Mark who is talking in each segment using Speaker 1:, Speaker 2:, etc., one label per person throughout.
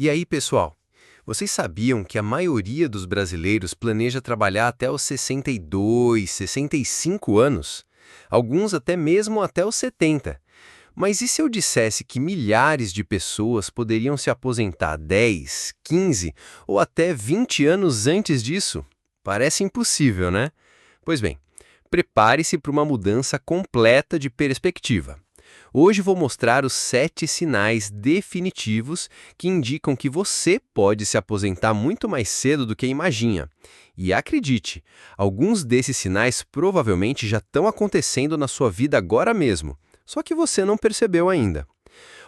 Speaker 1: E aí, pessoal? Vocês sabiam que a maioria dos brasileiros planeja trabalhar até os 62, 65 anos? Alguns até mesmo até os 70. Mas e se eu dissesse que milhares de pessoas poderiam se aposentar 10, 15 ou até 20 anos antes disso? Parece impossível, né? Pois bem, prepare-se para uma mudança completa de perspectiva. Hoje vou mostrar os 7 sinais definitivos que indicam que você pode se aposentar muito mais cedo do que imagina. E acredite, alguns desses sinais provavelmente já estão acontecendo na sua vida agora mesmo, só que você não percebeu ainda.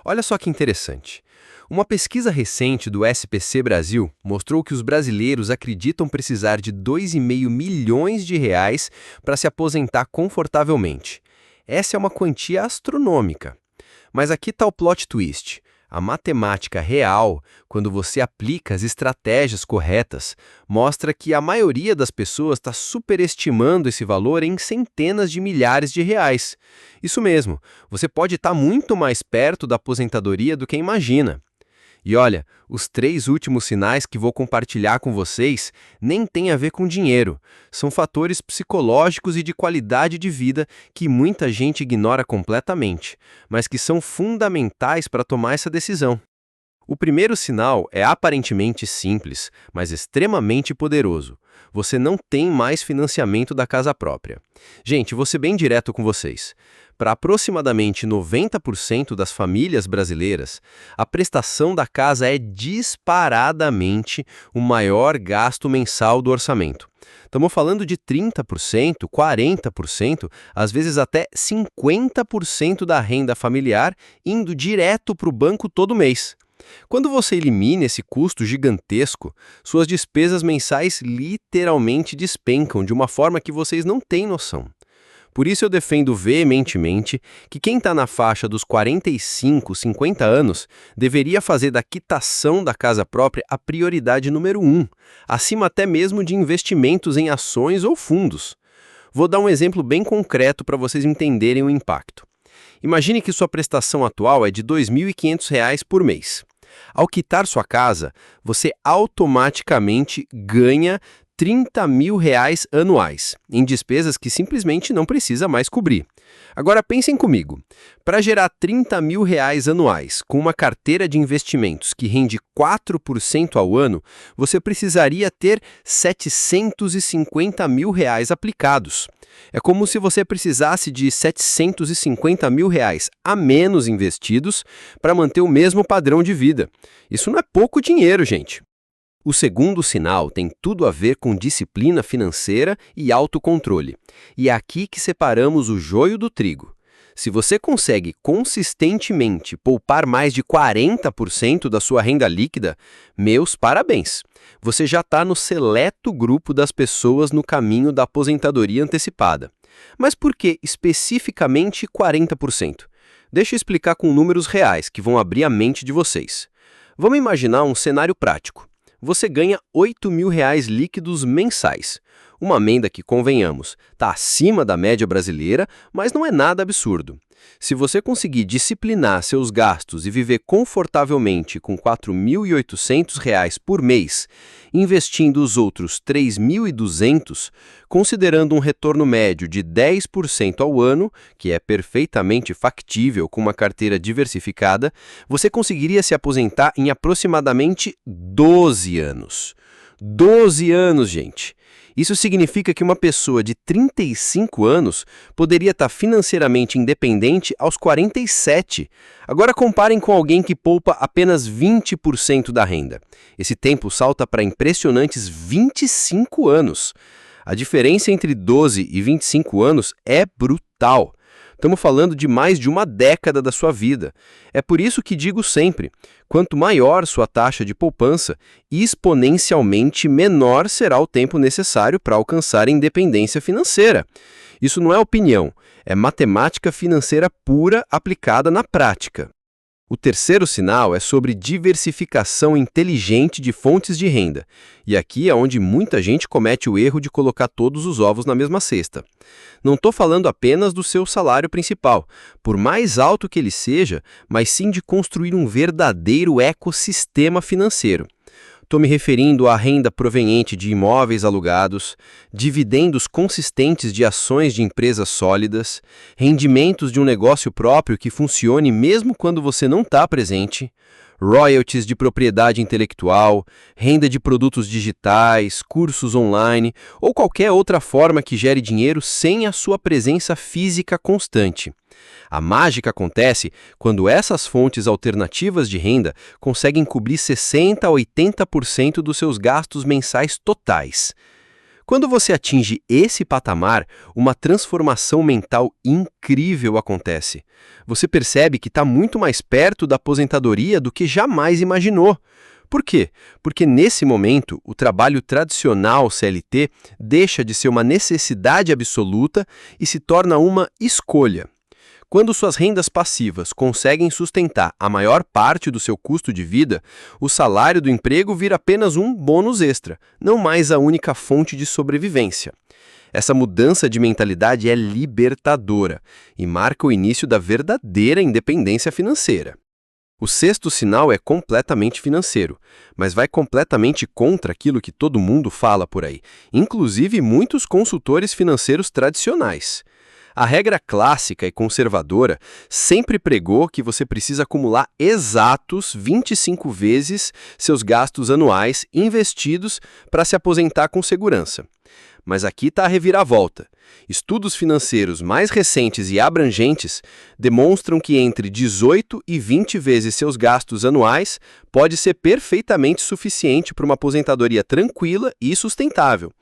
Speaker 1: Olha só que interessante. Uma pesquisa recente do SPC Brasil mostrou que os brasileiros acreditam precisar de 2,5 milhões de reais para se aposentar confortavelmente. Essa é uma quantia astronômica. Mas aqui está o plot twist. A matemática real, quando você aplica as estratégias corretas, mostra que a maioria das pessoas está superestimando esse valor em centenas de milhares de reais. Isso mesmo, você pode estar muito mais perto da aposentadoria do que imagina. E olha, os 3 últimos sinais que vou compartilhar com vocês nem têm a ver com dinheiro. São fatores psicológicos e de qualidade de vida que muita gente ignora completamente, mas que são fundamentais para tomar essa decisão. O primeiro sinal é aparentemente simples, mas extremamente poderoso. Você não tem mais financiamento da casa própria. Gente, vou ser bem direto com vocês. Para aproximadamente 90% das famílias brasileiras, a prestação da casa é disparadamente o maior gasto mensal do orçamento. Estamos falando de 30%, 40%, às vezes até 50% da renda familiar indo direto para o banco todo mês. Quando você elimina esse custo gigantesco, suas despesas mensais literalmente despencam de uma forma que vocês não têm noção. Por isso eu defendo veementemente que quem está na faixa dos 45, 50 anos deveria fazer da quitação da casa própria a prioridade número 1, acima até mesmo de investimentos em ações ou fundos. Vou dar um exemplo bem concreto para vocês entenderem o impacto. Imagine que sua prestação atual é de R$ 2.500 por mês. Ao quitar sua casa, você automaticamente ganha R$ 30 mil anuais, em despesas que simplesmente não precisa mais cobrir. Agora pensem comigo, para gerar R$ 30 mil anuais com uma carteira de investimentos que rende 4% ao ano, você precisaria ter R$ 750 mil aplicados. É como se você precisasse de R$ 750 mil a menos investidos para manter o mesmo padrão de vida. Isso não é pouco dinheiro, gente. O segundo sinal tem tudo a ver com disciplina financeira e autocontrole. E é aqui que separamos o joio do trigo. Se você consegue consistentemente poupar mais de 40% da sua renda líquida, meus parabéns! Você já está no seleto grupo das pessoas no caminho da aposentadoria antecipada. Mas por que especificamente 40%? Deixa eu explicar com números reais que vão abrir a mente de vocês. Vamos imaginar um cenário prático. Você ganha R$ 8 mil líquidos mensais. Uma emenda que, convenhamos, está acima da média brasileira, mas não é nada absurdo. Se você conseguir disciplinar seus gastos e viver confortavelmente com R$ 4.800 por mês, investindo os outros R$ 3.200, considerando um retorno médio de 10% ao ano, que é perfeitamente factível com uma carteira diversificada, você conseguiria se aposentar em aproximadamente 12 anos. 12 anos, gente! Isso significa que uma pessoa de 35 anos poderia estar financeiramente independente aos 47. Agora comparem com alguém que poupa apenas 20% da renda. Esse tempo salta para impressionantes 25 anos. A diferença entre 12 e 25 anos é brutal. Estamos falando de mais de uma década da sua vida. É por isso que digo sempre, quanto maior sua taxa de poupança, exponencialmente menor será o tempo necessário para alcançar a independência financeira. Isso não é opinião, é matemática financeira pura aplicada na prática. O terceiro sinal é sobre diversificação inteligente de fontes de renda. E aqui é onde muita gente comete o erro de colocar todos os ovos na mesma cesta. Não estou falando apenas do seu salário principal, por mais alto que ele seja, mas sim de construir um verdadeiro ecossistema financeiro. Estou me referindo à renda proveniente de imóveis alugados, dividendos consistentes de ações de empresas sólidas, rendimentos de um negócio próprio que funcione mesmo quando você não está presente, royalties de propriedade intelectual, renda de produtos digitais, cursos online ou qualquer outra forma que gere dinheiro sem a sua presença física constante. A mágica acontece quando essas fontes alternativas de renda conseguem cobrir 60% a 80% dos seus gastos mensais totais. Quando você atinge esse patamar, uma transformação mental incrível acontece. Você percebe que está muito mais perto da aposentadoria do que jamais imaginou. Por quê? Porque nesse momento, o trabalho tradicional CLT deixa de ser uma necessidade absoluta e se torna uma escolha. Quando suas rendas passivas conseguem sustentar a maior parte do seu custo de vida, o salário do emprego vira apenas um bônus extra, não mais a única fonte de sobrevivência. Essa mudança de mentalidade é libertadora e marca o início da verdadeira independência financeira. O sexto sinal é completamente financeiro, mas vai completamente contra aquilo que todo mundo fala por aí, inclusive muitos consultores financeiros tradicionais. A regra clássica e conservadora sempre pregou que você precisa acumular exatos 25 vezes seus gastos anuais investidos para se aposentar com segurança. Mas aqui está a reviravolta. Estudos financeiros mais recentes e abrangentes demonstram que entre 18 e 20 vezes seus gastos anuais pode ser perfeitamente suficiente para uma aposentadoria tranquila e sustentável.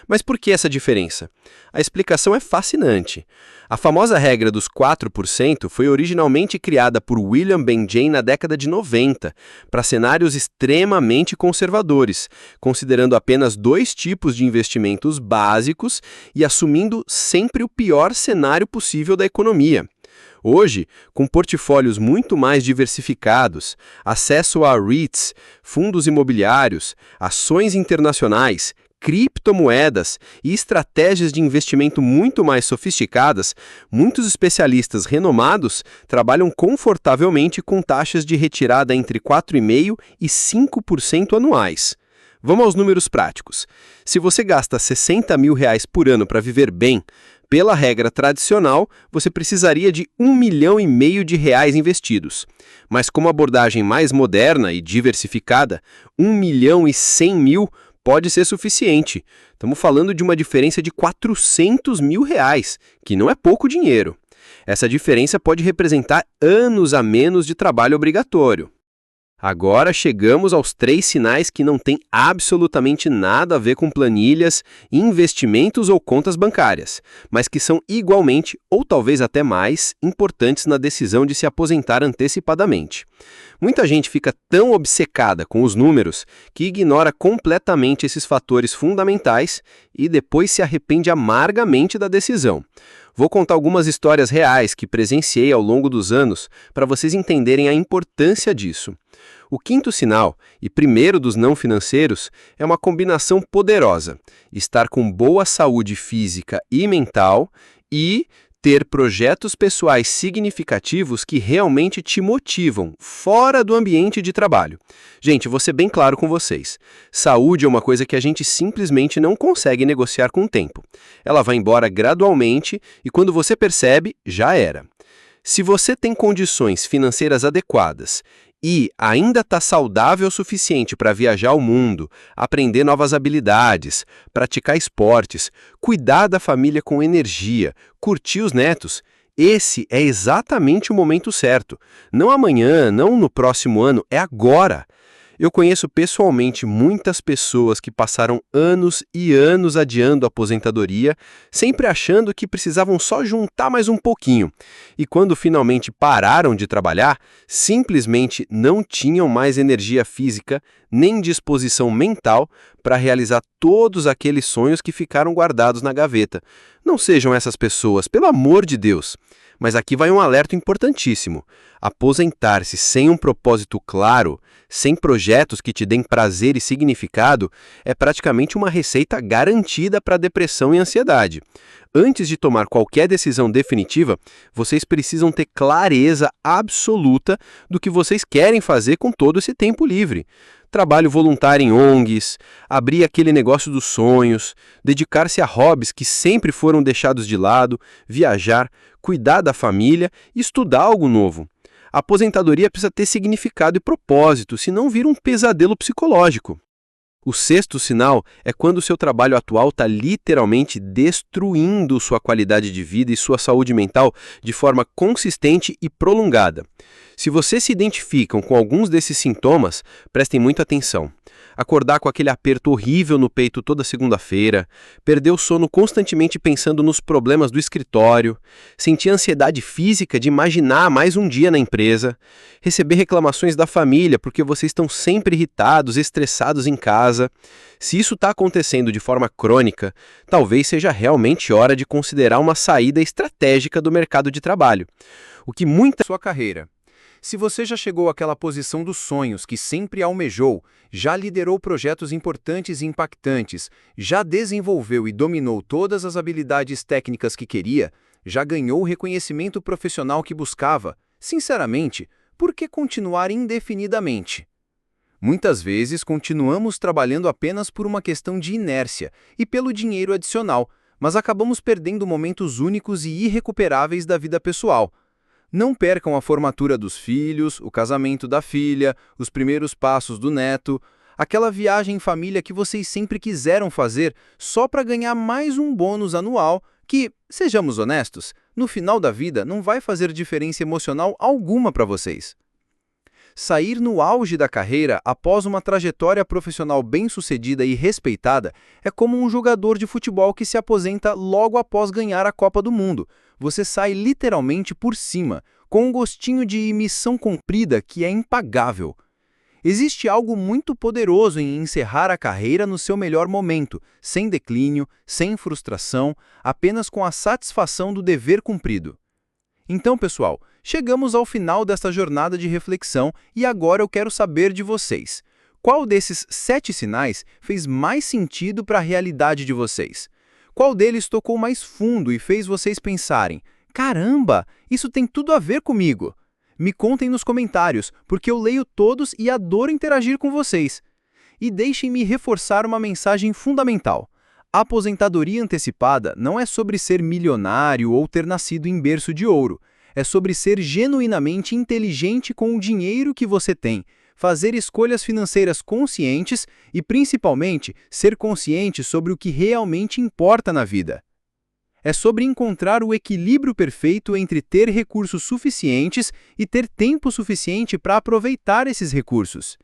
Speaker 1: Mas por que essa diferença? A explicação é fascinante. A famosa regra dos 4% foi originalmente criada por William Benjamin na década de 90, para cenários extremamente conservadores, considerando apenas 2 tipos de investimentos básicos e assumindo sempre o pior cenário possível da economia. Hoje, com portfólios muito mais diversificados, acesso a REITs, fundos imobiliários, ações internacionais, criptomoedas e estratégias de investimento muito mais sofisticadas, muitos especialistas renomados trabalham confortavelmente com taxas de retirada entre 4,5% e 5% anuais. Vamos aos números práticos. Se você gasta R$60 mil por ano para viver bem, pela regra tradicional, você precisaria de R$1,5 milhão investidos. Mas com uma abordagem mais moderna e diversificada, R$1,1 milhão pode ser suficiente. Estamos falando de uma diferença de R$400 mil, que não é pouco dinheiro. Essa diferença pode representar anos a menos de trabalho obrigatório. Agora chegamos aos 3 sinais que não têm absolutamente nada a ver com planilhas, investimentos ou contas bancárias, mas que são igualmente, ou talvez até mais, importantes na decisão de se aposentar antecipadamente. Muita gente fica tão obcecada com os números que ignora completamente esses fatores fundamentais e depois se arrepende amargamente da decisão. Vou contar algumas histórias reais que presenciei ao longo dos anos para vocês entenderem a importância disso. O quinto sinal, e primeiro dos não financeiros, é uma combinação poderosa: estar com boa saúde física e mental e ter projetos pessoais significativos que realmente te motivam, fora do ambiente de trabalho. Gente, vou ser bem claro com vocês. Saúde é uma coisa que a gente simplesmente não consegue negociar com o tempo. Ela vai embora gradualmente e quando você percebe, já era. Se você tem condições financeiras adequadas e ainda está saudável o suficiente para viajar ao mundo, aprender novas habilidades, praticar esportes, cuidar da família com energia, curtir os netos, esse é exatamente o momento certo. Não amanhã, não no próximo ano, é agora. Eu conheço pessoalmente muitas pessoas que passaram anos e anos adiando a aposentadoria, sempre achando que precisavam só juntar mais um pouquinho. E quando finalmente pararam de trabalhar, simplesmente não tinham mais energia física nem disposição mental para realizar todos aqueles sonhos que ficaram guardados na gaveta. Não sejam essas pessoas, pelo amor de Deus. Mas aqui vai um alerta importantíssimo. Aposentar-se sem um propósito claro, sem projetos que te deem prazer e significado, é praticamente uma receita garantida para depressão e ansiedade. Antes de tomar qualquer decisão definitiva, vocês precisam ter clareza absoluta do que vocês querem fazer com todo esse tempo livre. Trabalho voluntário em ONGs, abrir aquele negócio dos sonhos, dedicar-se a hobbies que sempre foram deixados de lado, viajar, cuidar da família e estudar algo novo. A aposentadoria precisa ter significado e propósito, senão vira um pesadelo psicológico. O sexto sinal é quando o seu trabalho atual está literalmente destruindo sua qualidade de vida e sua saúde mental de forma consistente e prolongada. Se vocês se identificam com alguns desses sintomas, prestem muita atenção. Acordar com aquele aperto horrível no peito toda segunda-feira, perder o sono constantemente pensando nos problemas do escritório, sentir ansiedade física de imaginar mais um dia na empresa, receber reclamações da família porque vocês estão sempre irritados, estressados em casa. Se isso está acontecendo de forma crônica, talvez seja realmente hora de considerar uma saída estratégica do mercado de trabalho. O que muita
Speaker 2: Sua carreira. Se você já chegou àquela posição dos sonhos que sempre almejou, já liderou projetos importantes e impactantes, já desenvolveu e dominou todas as habilidades técnicas que queria, já ganhou o reconhecimento profissional que buscava, sinceramente, por que continuar indefinidamente? Muitas vezes continuamos trabalhando apenas por uma questão de inércia e pelo dinheiro adicional, mas acabamos perdendo momentos únicos e irrecuperáveis da vida pessoal. Não percam a formatura dos filhos, o casamento da filha, os primeiros passos do neto, aquela viagem em família que vocês sempre quiseram fazer só para ganhar mais um bônus anual que, sejamos honestos, no final da vida não vai fazer diferença emocional alguma para vocês. Sair no auge da carreira após uma trajetória profissional bem-sucedida e respeitada é como um jogador de futebol que se aposenta logo após ganhar a Copa do Mundo. Você sai literalmente por cima, com um gostinho de missão cumprida que é impagável. Existe algo muito poderoso em encerrar a carreira no seu melhor momento, sem declínio, sem frustração, apenas com a satisfação do dever cumprido. Então, pessoal, chegamos ao final desta jornada de reflexão e agora eu quero saber de vocês. Qual desses 7 sinais fez mais sentido para a realidade de vocês? Qual deles tocou mais fundo e fez vocês pensarem: caramba, isso tem tudo a ver comigo? Me contem nos comentários, porque eu leio todos e adoro interagir com vocês. E deixem-me reforçar uma mensagem fundamental. A aposentadoria antecipada não é sobre ser milionário ou ter nascido em berço de ouro. É sobre ser genuinamente inteligente com o dinheiro que você tem, fazer escolhas financeiras conscientes e, principalmente, ser consciente sobre o que realmente importa na vida. É sobre encontrar o equilíbrio perfeito entre ter recursos suficientes e ter tempo suficiente para aproveitar esses recursos.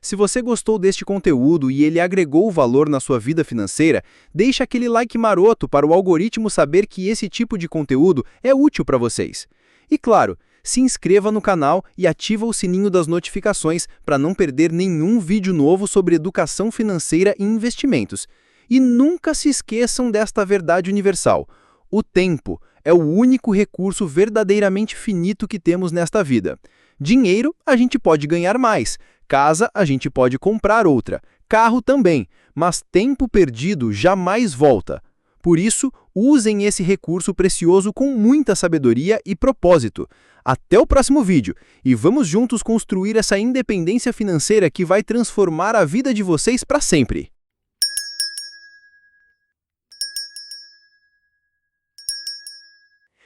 Speaker 2: Se você gostou deste conteúdo e ele agregou valor na sua vida financeira, deixe aquele like maroto para o algoritmo saber que esse tipo de conteúdo é útil para vocês. E claro, se inscreva no canal e ativa o sininho das notificações para não perder nenhum vídeo novo sobre educação financeira e investimentos. E nunca se esqueçam desta verdade universal: o tempo é o único recurso verdadeiramente finito que temos nesta vida. Dinheiro a gente pode ganhar mais, casa a gente pode comprar outra, carro também, mas tempo perdido jamais volta. Por isso, usem esse recurso precioso com muita sabedoria e propósito. Até o próximo vídeo e vamos juntos construir essa independência financeira que vai transformar a vida de vocês para sempre.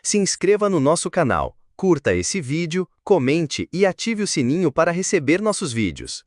Speaker 3: Se inscreva no nosso canal, curta esse vídeo, comente e ative o sininho para receber nossos vídeos.